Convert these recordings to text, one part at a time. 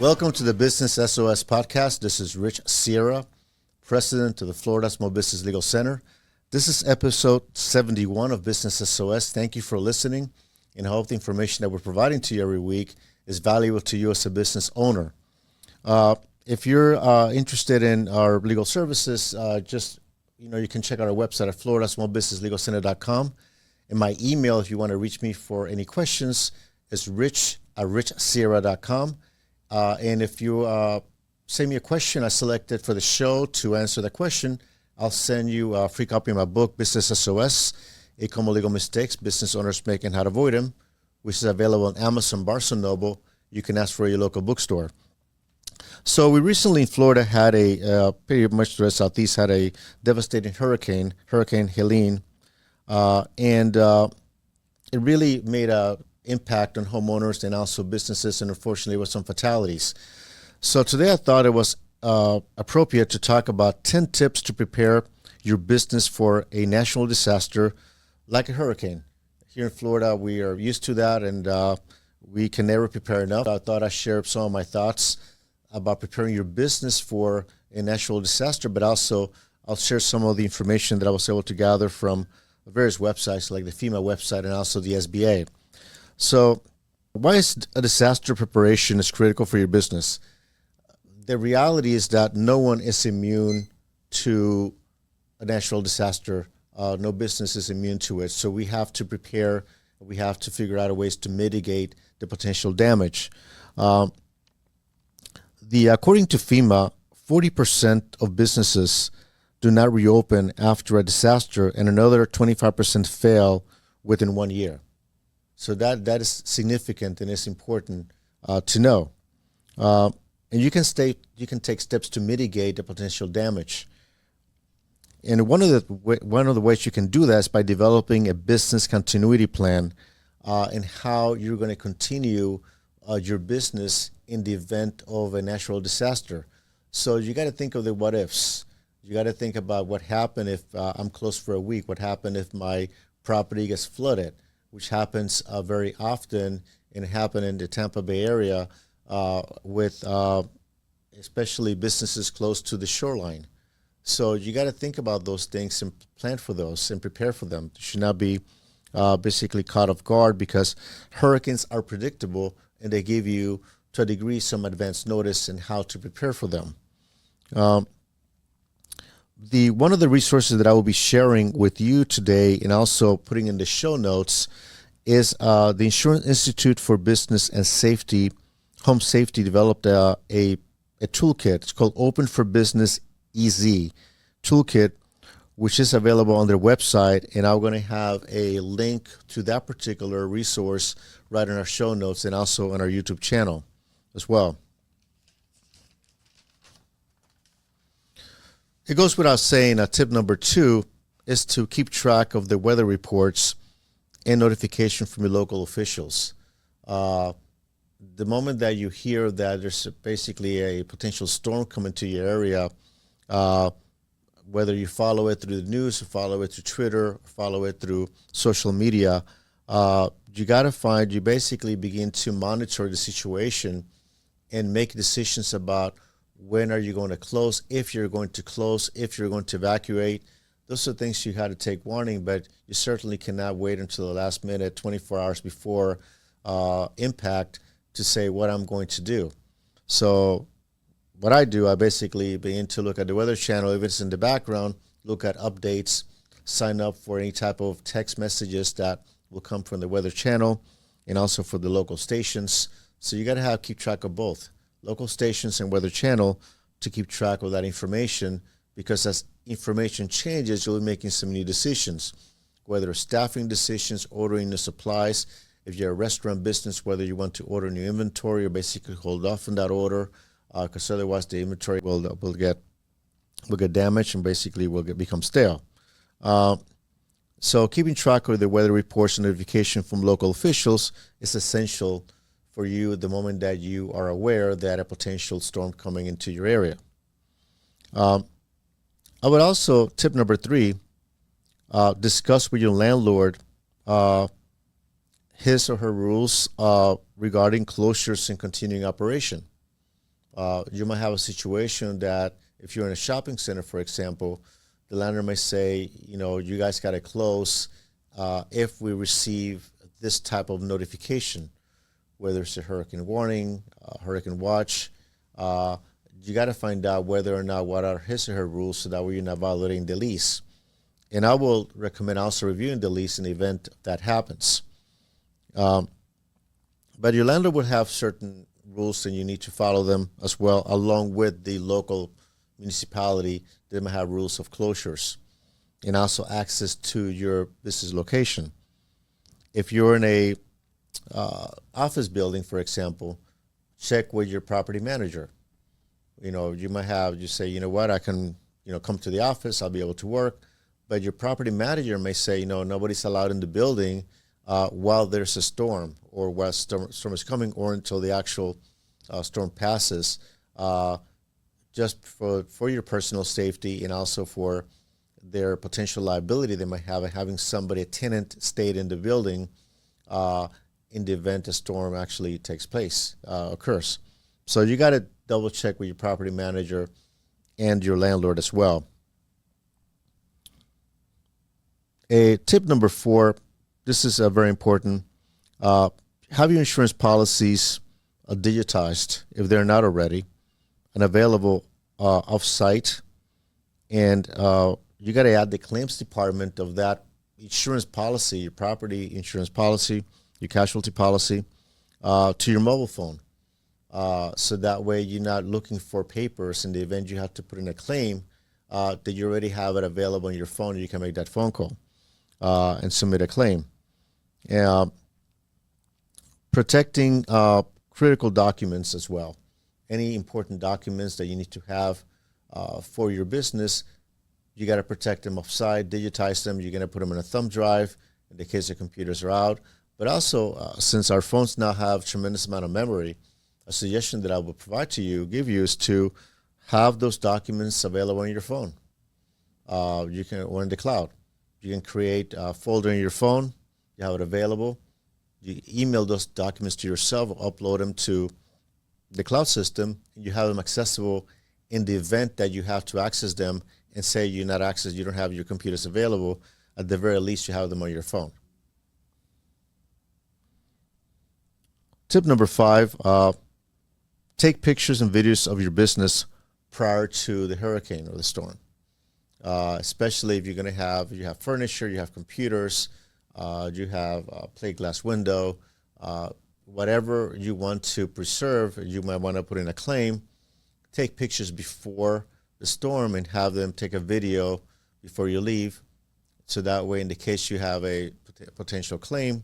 Welcome to the Business SOS podcast. This is Rich Sierra, President of the Florida Small Business Legal Center. This is episode 71 of Business SOS. Thank you for listening, and I hope the information that we're providing to you every week is valuable to you as a business owner. If you're interested in our legal services, you can check out our website at floridasmallbusinesslegalcenter.com. And my email, if you want to reach me for any questions, is rich@richsierra.com. And if you send me a question I selected for the show to answer that question, I'll send you a free copy of my book, Business SOS, 8 Common Legal Mistakes Business Owners Make and How to Avoid Them, which is available on Amazon, Barnes & Noble. You can ask for your local bookstore. So we recently in Florida had pretty much the Southeast had a devastating Hurricane Helene, and it really made a impact on homeowners and also businesses, and unfortunately with some fatalities. So today I thought it was appropriate to talk about 10 tips to prepare your business for a natural disaster like a hurricane. Here in Florida, we are used to that, and we can never prepare enough. I thought I'd share some of my thoughts about preparing your business for a natural disaster, but also I'll share some of the information that I was able to gather from various websites like the FEMA website and also the SBA. So why is a disaster preparation is critical for your business? The reality is that no one is immune to a natural disaster. No business is immune to it. So we have to prepare. We have to figure out ways to mitigate the potential damage. According to FEMA, 40% of businesses do not reopen after a disaster, and another 25% fail within 1 year. So that is significant, and it's important to know. And you can take steps to mitigate the potential damage. And one of the ways you can do that is by developing a business continuity plan and how you're going to continue your business in the event of a natural disaster. So you got to think of the what ifs. You got to think about what happened if I'm closed for a week. What happened if my property gets flooded, which happens very often, and it happened in the Tampa Bay area with especially businesses close to the shoreline. So you got to think about those things and plan for those and prepare for them. You should not be basically caught off guard, because hurricanes are predictable and they give you, to a degree, some advance notice in how to prepare for them. One of the resources that I will be sharing with you today and also putting in the show notes is the Insurance Institute for Business and Safety, Home Safety, developed a toolkit. It's called Open for Business EZ Toolkit, which is available on their website, and I'm going to have a link to that particular resource right in our show notes and also on our YouTube channel as well. It goes without saying, tip number 2 is to keep track of the weather reports and notification from your local officials. The moment that you hear that there's basically a potential storm coming to your area, whether you follow it through the news, or follow it through Twitter, or follow it through social media, you basically begin to monitor the situation and make decisions about when are you going to close, if you're going to close, if you're going to evacuate. Those are things you had to take warning, but you certainly cannot wait until the last minute, 24 hours before impact, to say what I'm going to do. So what I do, I basically begin to look at the Weather Channel. If it's in the background, look at updates, sign up for any type of text messages that will come from the Weather Channel and also for the local stations. So you got to keep track of both local stations and Weather Channel to keep track of that information, because as information changes, you'll be making some new decisions, whether staffing decisions, ordering the supplies. If you're a restaurant business, whether you want to order new inventory or basically hold off on that order, because otherwise the inventory will get damaged and basically will become stale. So keeping track of the weather reports and notification from local officials is essential for you the moment that you are aware that a potential storm coming into your area. I would also, tip number 3, discuss with your landlord his or her rules regarding closures and continuing operation. You might have a situation that if you're in a shopping center, for example, the landlord may say, you guys got to close if we receive this type of notification, whether it's a hurricane warning, hurricane watch. You got to find out whether or not what are his or her rules so that way you're not violating the lease. And I will recommend also reviewing the lease in the event that happens. But your landlord will have certain rules and you need to follow them as well, along with the local municipality. They might have rules of closures and also access to your business location. If you're in a office building, for example, check with your property manager. You might have, you say, I can, come to the office, I'll be able to work. But your property manager may say, nobody's allowed in the building while there's a storm or while storm is coming or until the actual storm passes, just for your personal safety and also for their potential liability they might have having a tenant stayed in the building in the event a storm actually occurs. So you got to double check with your property manager and your landlord as well. A tip number 4, this is very important. Have your insurance policies digitized if they're not already and available off-site. And you got to add the claims department of that insurance policy, your property insurance policy, your casualty policy, to your mobile phone. So that way you're not looking for papers in the event you have to put in a claim, that you already have it available on your phone and you can make that phone call and submit a claim. Protecting critical documents as well. Any important documents that you need to have for your business, you got to protect them offsite, digitize them. You're going to put them in a thumb drive in the case the computers are out. But also, since our phones now have tremendous amount of memory, a suggestion that I will give you is to have those documents available on your phone. Or in the cloud. You can create a folder in your phone. You have it available. You email those documents to yourself, upload them to the cloud system. You have them accessible in the event that you have to access them and say you don't have your computers available. At the very least, you have them on your phone. Tip number 5, take pictures and videos of your business prior to the hurricane or the storm. Especially if you have furniture, you have computers, you have a plate glass window, whatever you want to preserve, you might want to put in a claim. Take pictures before the storm and have them take a video before you leave. So that way, in the case you have a potential claim,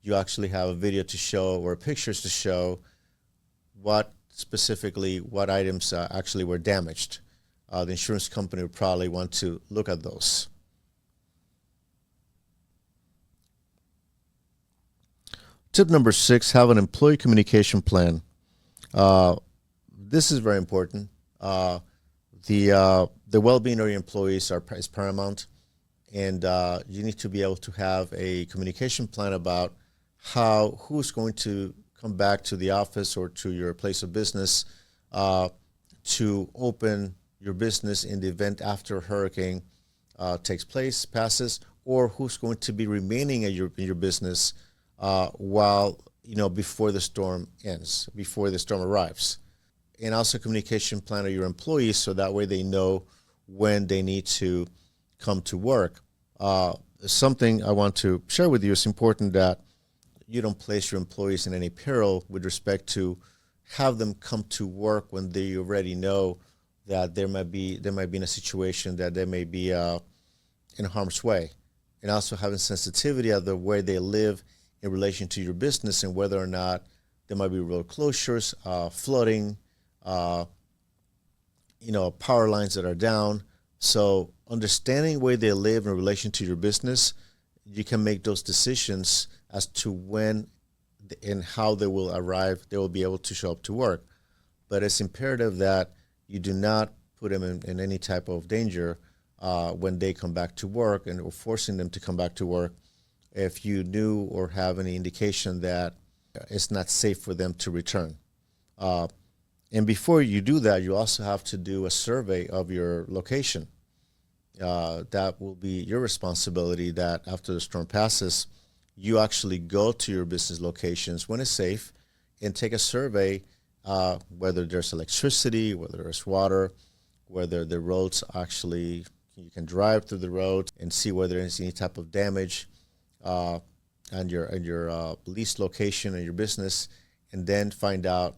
you actually have a video to show or pictures to show what items actually were damaged. The insurance company would probably want to look at those. Tip number 6, have an employee communication plan. This is very important. The well-being of your employees is paramount, and you need to be able to have a communication plan about who's going to come back to the office or to your place of business to open your business in the event after a hurricane passes, or who's going to be remaining in your business before the storm ends, before the storm arrives. And also communication plan of your employees so that way they know when they need to come to work. Something I want to share with you, it's important that you don't place your employees in any peril with respect to have them come to work when they already know that they might be in a situation that they may be in harm's way. And also having sensitivity of the way they live in relation to your business and whether or not there might be road closures, flooding, power lines that are down. So understanding where they live in relation to your business, you can make those decisions as to when and how they will arrive. They will be able to show up to work. But it's imperative that you do not put them in any type of danger when they come back to work or forcing them to come back to work if you knew or have any indication that it's not safe for them to return. And before you do that, you also have to do a survey of your location. That will be your responsibility, that after the storm passes, you actually go to your business locations when it's safe and take a survey, whether there's electricity, whether there's water, whether the roads actually, you can drive through the roads and see whether there's any type of damage on your lease location and your business, and then find out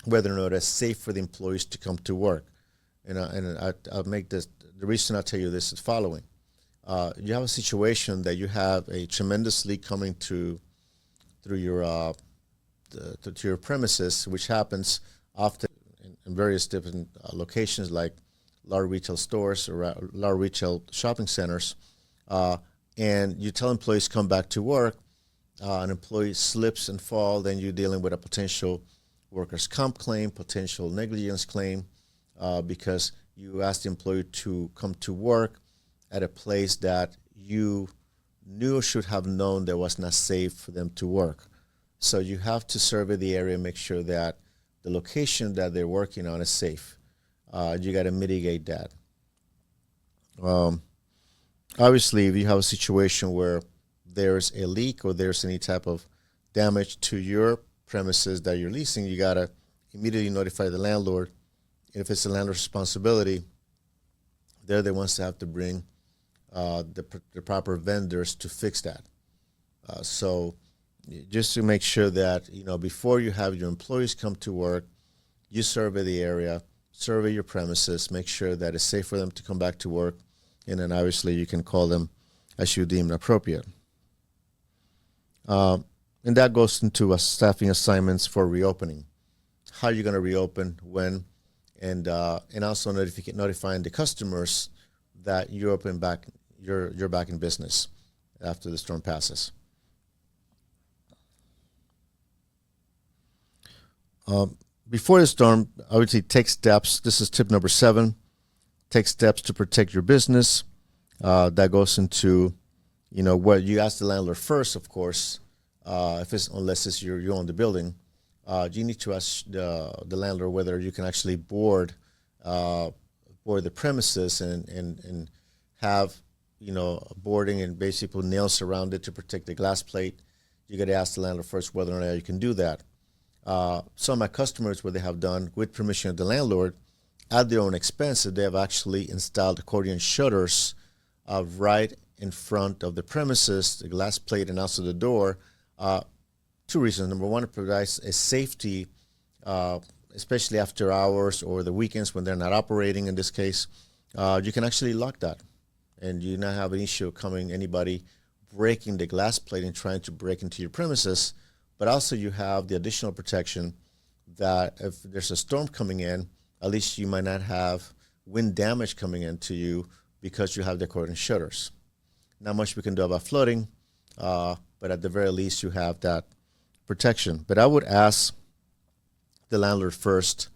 whether or not it's safe for the employees to come to work. I'll make this, the reason I'll tell you this is the following. You have a situation that you have a tremendous leak coming through your to your premises, which happens often in various different locations, like large retail stores or large retail shopping centers. And you tell employees come back to work, an employee slips and falls, then you're dealing with a potential workers' comp claim, potential negligence claim, because you asked the employee to come to work at a place that you knew or should have known that was not safe for them to work. So you have to survey the area and make sure that the location that they're working on is safe. You got to mitigate that. Obviously, if you have a situation where there's a leak or there's any type of damage to your premises that you're leasing, you got to immediately notify the landlord. If it's the landlord's responsibility, they're the ones that have to bring the proper vendors to fix that. So just to make sure that, before you have your employees come to work, you survey the area, survey your premises, make sure that it's safe for them to come back to work, and then obviously you can call them as you deem appropriate. And that goes into staffing assignments for reopening. How are you going to reopen, when, and also notifying the customers that you're back in business after the storm passes. Before the storm, obviously take steps. This is tip number 7. Take steps to protect your business. That goes into, what you ask the landlord first, of course, unless it's you own the building. You need to ask the landlord whether you can actually board the premises and have, boarding and basically nails around it to protect the glass plate. You got to ask the landlord first whether or not you can do that. Some of my customers, what they have done with permission of the landlord, at their own expense, they have actually installed accordion shutters right in front of the premises, the glass plate, and also the door. 2 reasons. Number one, it provides a safety, especially after hours or the weekends when they're not operating. In this case, you can actually lock that, and you not have an issue anybody breaking the glass plate and trying to break into your premises. But also you have the additional protection that if there's a storm coming in, at least you might not have wind damage coming into you because you have the accordion shutters. Not much we can do about flooding, but at the very least you have that protection. But I would ask the landlord first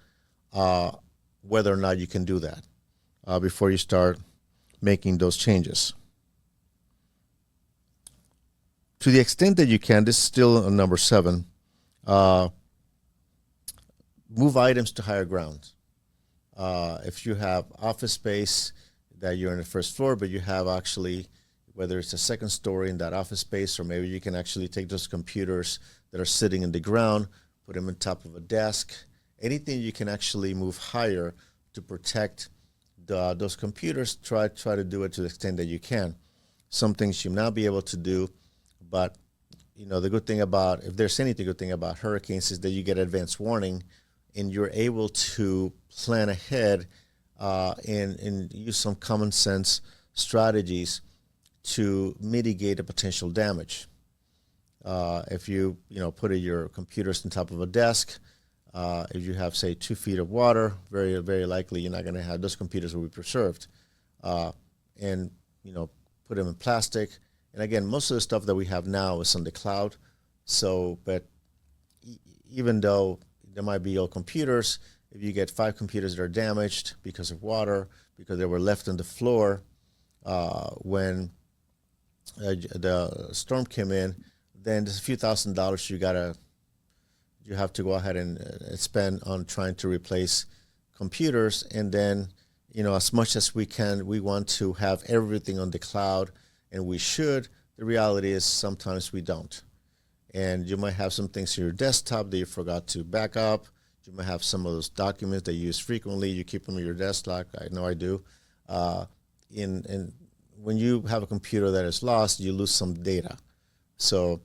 whether or not you can do that before you start making those changes. To the extent that you can, this is still number 7, move items to higher ground. If you have office space that you're on the first floor, but you have actually, whether it's a second story in that office space, or maybe you can actually take those computers that are sitting in the ground, put them on top of a desk, anything you can actually move higher to protect those computers, try to do it to the extent that you can. Some things you may not be able to do, but the good thing about, if there's anything good thing about hurricanes, is that you get advance warning and you're able to plan ahead and use some common sense strategies to mitigate a potential damage. If you put your computers on top of a desk, if you have, say, 2 feet of water, very, very likely you're not going to have those computers will be preserved. And put them in plastic. And again, most of the stuff that we have now is on the cloud. So, but even though there might be old computers, if you get 5 computers that are damaged because of water, because they were left on the floor when the storm came in, then there's a few $1,000s you gotta you have to go ahead and spend on trying to replace computers. And then, as much as we can, we want to have everything on the cloud, and we should. The reality is sometimes we don't. And you might have some things on your desktop that you forgot to back up. You might have some of those documents that you use frequently. You keep them on your desktop. I know I do. And when you have a computer that is lost, you lose some data. So,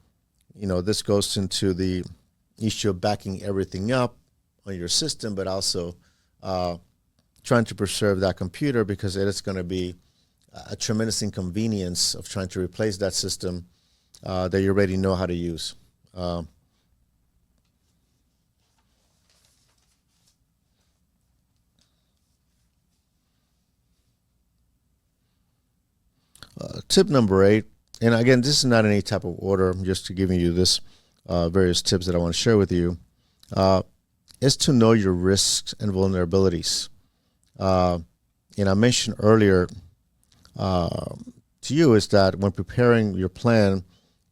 this goes into the issue of backing everything up on your system, but also trying to preserve that computer, because it is going to be a tremendous inconvenience of trying to replace that system that you already know how to use. Tip number 8, and again, this is not any type of order. I'm just giving you this various tips that I want to share with you, is to know your risks and vulnerabilities. And I mentioned earlier to you is that when preparing your plan,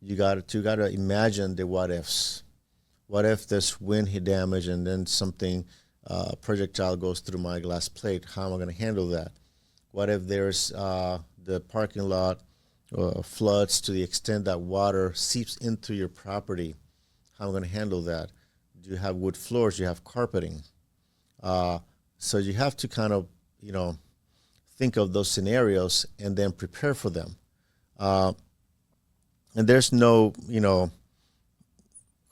you got to imagine the what ifs. What if there's wind damage and then something projectile goes through my glass plate? How am I going to handle that? What if there's the parking lot floods to the extent that water seeps into your property? How am I going to handle that? Do you have wood floors? Do you have carpeting? So you have to kind of, think of those scenarios and then prepare for them. And there's no,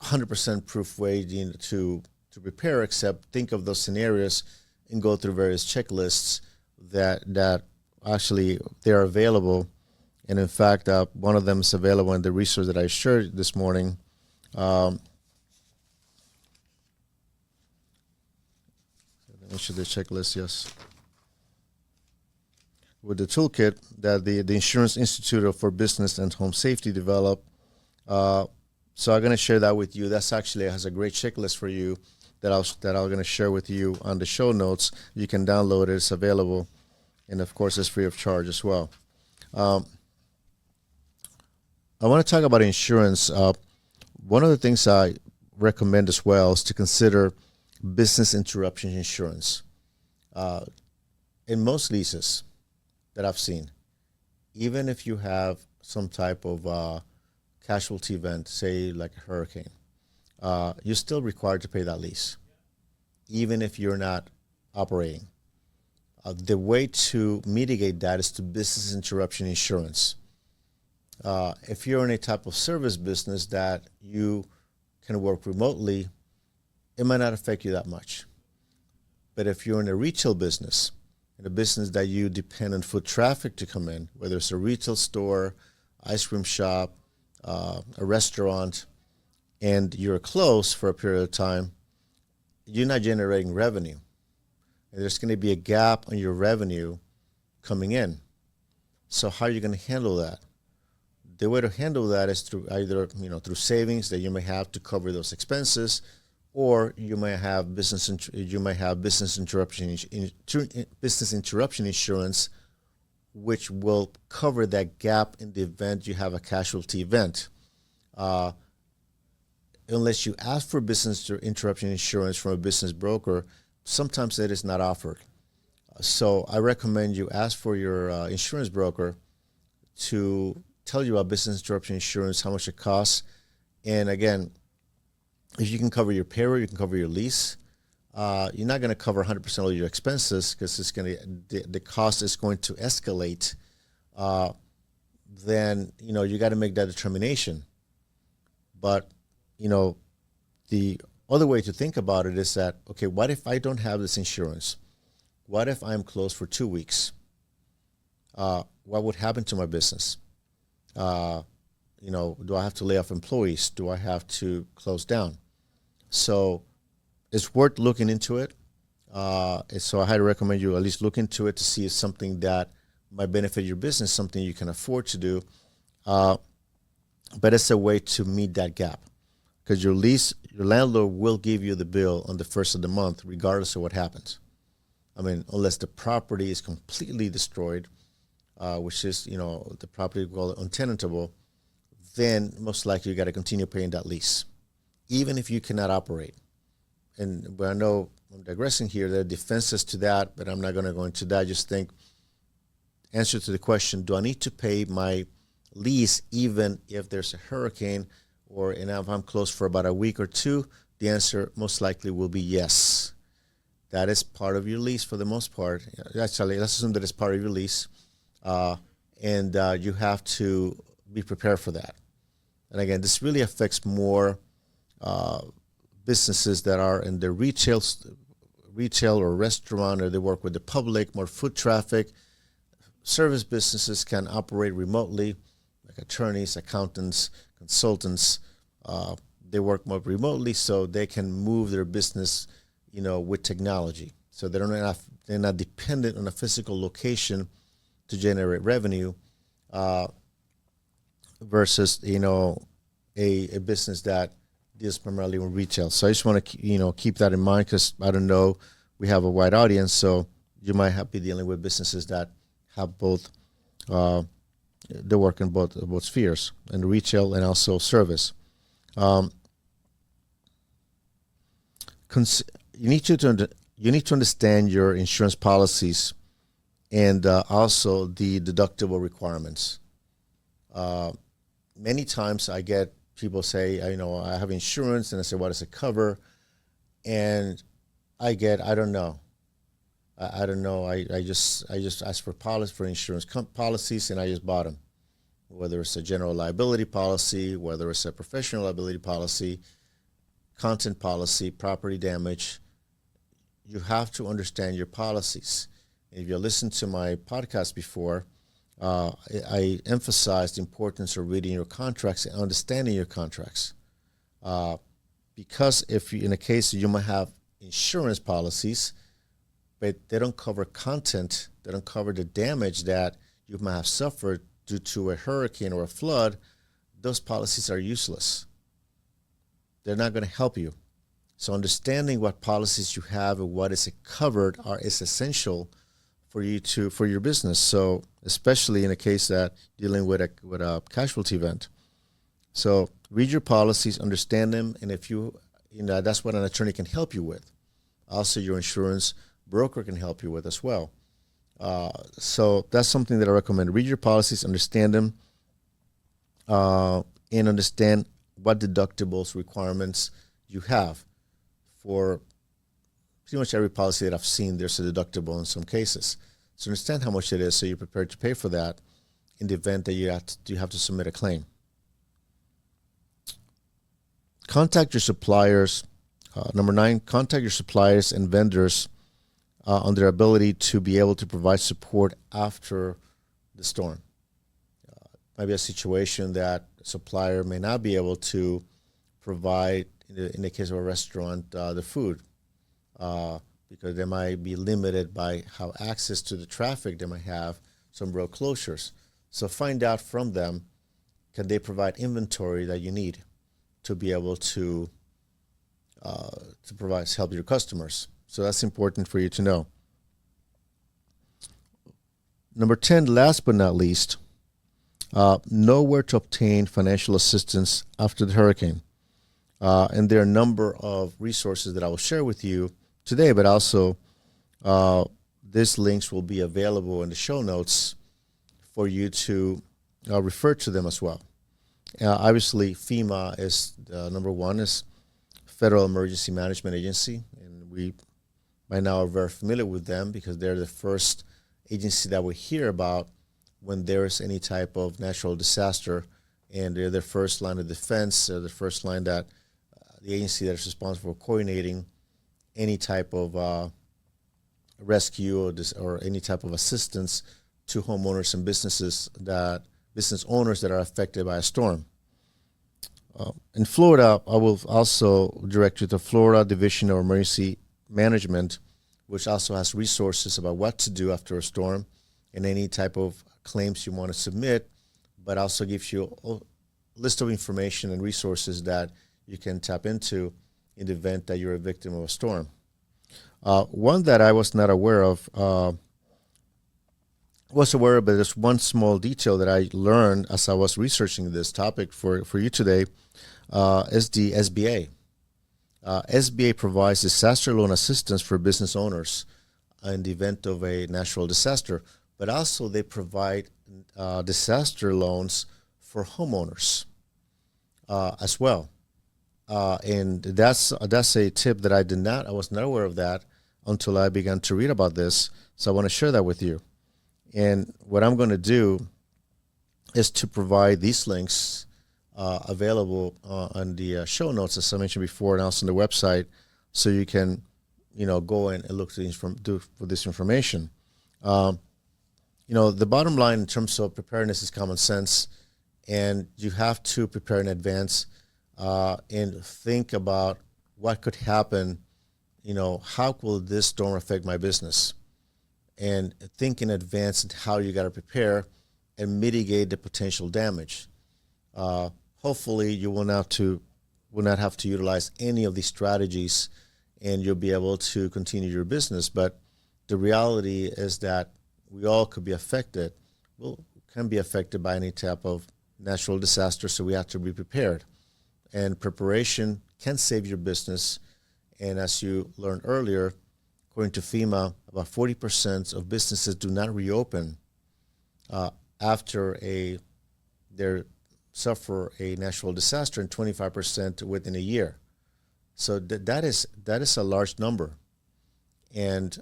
100% proof way to prepare, except think of those scenarios and go through various checklists that actually they're available. And in fact, one of them is available in the resource that I shared this morning. Let me show the checklist, yes. With the toolkit that the Insurance Institute for Business and Home Safety developed. So I'm going to share that with you. That's actually has a great checklist for you that I'm going to share with you on the show notes. You can download it. It's available. And, of course, it's free of charge as well. I want to talk about insurance. One of the things I recommend as well is to consider business interruption insurance. In most leases that I've seen, even if you have some type of casualty event, say like a hurricane, you're still required to pay that lease, even if you're not operating. The way to mitigate that is to business interruption insurance. If you're in a type of service business that you can work remotely, it might not affect you that much. But if you're in a retail business, in a business that you depend on foot traffic to come in, whether it's a retail store, ice cream shop, a restaurant, and you're closed for a period of time, you're not generating revenue. And there's going to be a gap on your revenue coming in. So how are you going to handle that? The way to handle that is through either through savings that you may have to cover those expenses, or you may have business interruption insurance, which will cover that gap in the event you have a casualty event. Unless you ask for business interruption insurance from a business broker, sometimes it is not offered. So I recommend you ask for your insurance broker to tell you about business interruption insurance, how much it costs. And again, if you can cover your payroll, you can cover your lease. You're not going to cover 100% of your expenses because it's going to the cost is going to escalate. Then you got to make that determination. But the other way to think about it is that, okay, what if I don't have this insurance? What if I'm closed for 2 weeks? What would happen to my business? Do I have to lay off employees? Do I have to close down? So it's worth looking into it. So I highly recommend you at least look into it to see if something that might benefit your business, something you can afford to do. But it's a way to meet that gap, because your landlord will give you the bill on the first of the month, regardless of what happens. I mean, unless the property is completely destroyed, which is, the property we call it untenantable, then most likely you got to continue paying that lease. even if you cannot operate. But I know I'm digressing here. There are defenses to that, but I'm not going to go into that. I just think, answer to the question, do I need to pay my lease even if there's a hurricane or if I'm closed for about a week or two? The answer most likely will be yes. That is part of your lease for the most part. Actually, let's assume that it's part of your lease. And you have to be prepared for that. And again, this really affects more businesses that are in the retail or restaurant, or they work with the public, more foot traffic. Service businesses can operate remotely, like attorneys, accountants, consultants. They work more remotely, so they can move their business, with technology. So they're not dependent on a physical location to generate revenue, versus a business that deals primarily with retail. So I just want to keep that in mind, because I don't know, we have a wide audience, so you might be dealing with businesses that have both. They work in both spheres, and retail and also service. You need to understand your insurance policies and also the deductible requirements. Many times I get people say, I have insurance, and I say, what does it cover? And I don't know. I don't know. I just asked for insurance policies, and I just bought them. Whether it's a general liability policy, whether it's a professional liability policy, content policy, property damage, you have to understand your policies. If you listened to my podcast before, I emphasized the importance of reading your contracts and understanding your contracts. Because if in a case you might have insurance policies, but they don't cover content, they don't cover the damage that you might have suffered due to a hurricane or a flood, those policies are useless. They're not going to help you. So understanding what policies you have and what is covered is essential for your business. So especially in a case that dealing with a casualty event. So read your policies, understand them, and if that's what an attorney can help you with. Also, your insurance broker can help you with as well. So that's something that I recommend. Read your policies, understand them, and understand what deductibles requirements you have. For pretty much every policy that I've seen, there's a deductible in some cases. So understand how much it is, so you're prepared to pay for that in the event that you have to submit a claim. Contact your suppliers. Number 9, contact your suppliers and vendors on their ability to be able to provide support after the storm. Might be a situation that a supplier may not be able to provide, in the case of a restaurant, the food, because they might be limited by how access to the traffic they might have, some road closures. So find out from them, can they provide inventory that you need to be able to help your customers. So that's important for you to know. Number 10, last but not least, know where to obtain financial assistance after the hurricane. And there are a number of resources that I will share with you today, but also these links will be available in the show notes for you to refer to them as well. Obviously, FEMA is number one, is Federal Emergency Management Agency, and we by now are very familiar with them because they're the first agency that we hear about when there is any type of natural disaster, and they're the first line of defense. They're the first line that the agency that is responsible for coordinating any type of rescue or any type of assistance to homeowners and business owners that are affected by a storm. In Florida, I will also direct you to Florida Division of Emergency Management, which also has resources about what to do after a storm and any type of claims you want to submit, but also gives you a list of information and resources that you can tap into in the event that you're a victim of a storm. One that I was not aware of, but there's one small detail that I learned as I was researching this topic for you today, is the SBA. SBA provides disaster loan assistance for business owners in the event of a natural disaster, but also they provide disaster loans for homeowners as well. And that's a tip that I was not aware of that until I began to read about this. So I want to share that with you. And what I'm going to do is to provide these links available on the show notes, as I mentioned before, and also on the website, so you can, go and look for this information. The bottom line in terms of preparedness is common sense, and you have to prepare in advance and think about what could happen. How will this storm affect my business? And think in advance and how you got to prepare and mitigate the potential damage. Hopefully, you will not have to utilize any of these strategies, and you'll be able to continue your business. But the reality is that we all could be affected. Can be affected by any type of natural disaster, so we have to be prepared. And preparation can save your business. And as you learned earlier, according to FEMA, about 40% of businesses do not reopen after they suffer a natural disaster, and 25% within a year. So that is a large number. And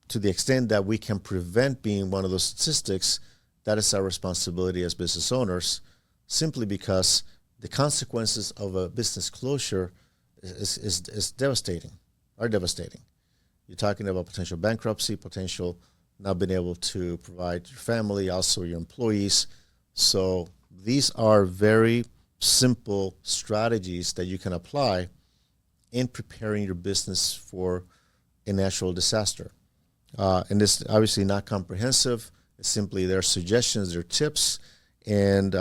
to the extent that we can prevent being one of those statistics, that is our responsibility as business owners, simply because the consequences of a business closure is devastating. You're talking about potential bankruptcy, potential not being able to provide your family, also your employees. So these are very simple strategies that you can apply in preparing your business for a natural disaster. And this is obviously not comprehensive. It's simply their suggestions, their tips. And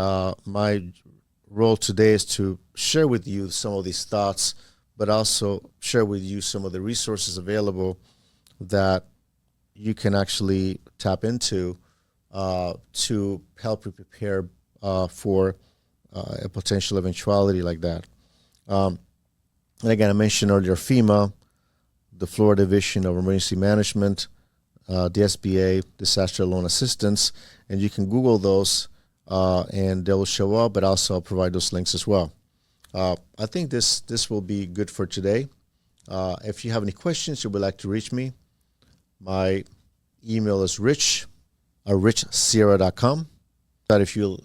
my role today is to share with you some of these thoughts, but also share with you some of the resources available that you can actually tap into to help you prepare for a potential eventuality like that. And again, I mentioned earlier FEMA, the Florida Division of Emergency Management, the SBA, Disaster Loan Assistance, and you can Google those and they will show up, but also I'll provide those links as well. I think this will be good for today. If you have any questions, you would like to reach me, my email is rich@richsierra.com. But if you're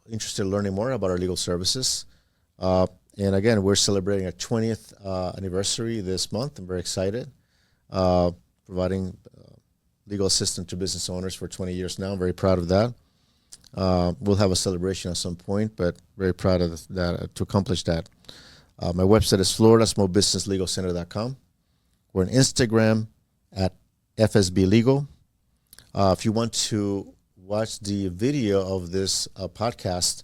interested in learning more about our legal services, and again, we're celebrating our 20th anniversary this month. I'm very excited. Providing legal assistance to business owners for 20 years now. I'm very proud of that. We'll have a celebration at some point, but very proud of that to accomplish that. My website is floridasmallbusinesslegalcenter.com. We're on Instagram at FSB Legal. If you want to watch the video of this podcast,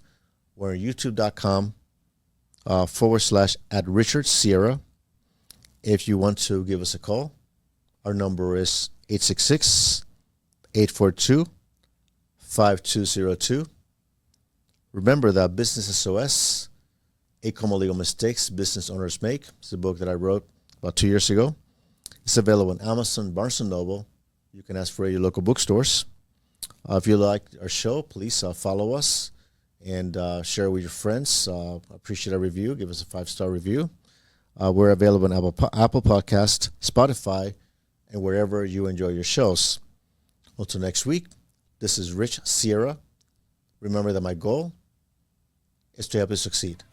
we're on youtube.com /@RichardSierra. If you want to give us a call, our number is 866-842-5202. Remember that Business SOS, 8 Common Legal Mistakes Business Owners Make. It's a book that I wrote about 2 years ago. It's available on Amazon, Barnes & Noble. You can ask for your local bookstores. If you like our show, please follow us and share with your friends. Appreciate a review. Give us a 5-star review. We're available on Apple Podcast, Spotify, and wherever you enjoy your shows. Until next week, this is Rich Sierra. Remember that my goal is to help you succeed.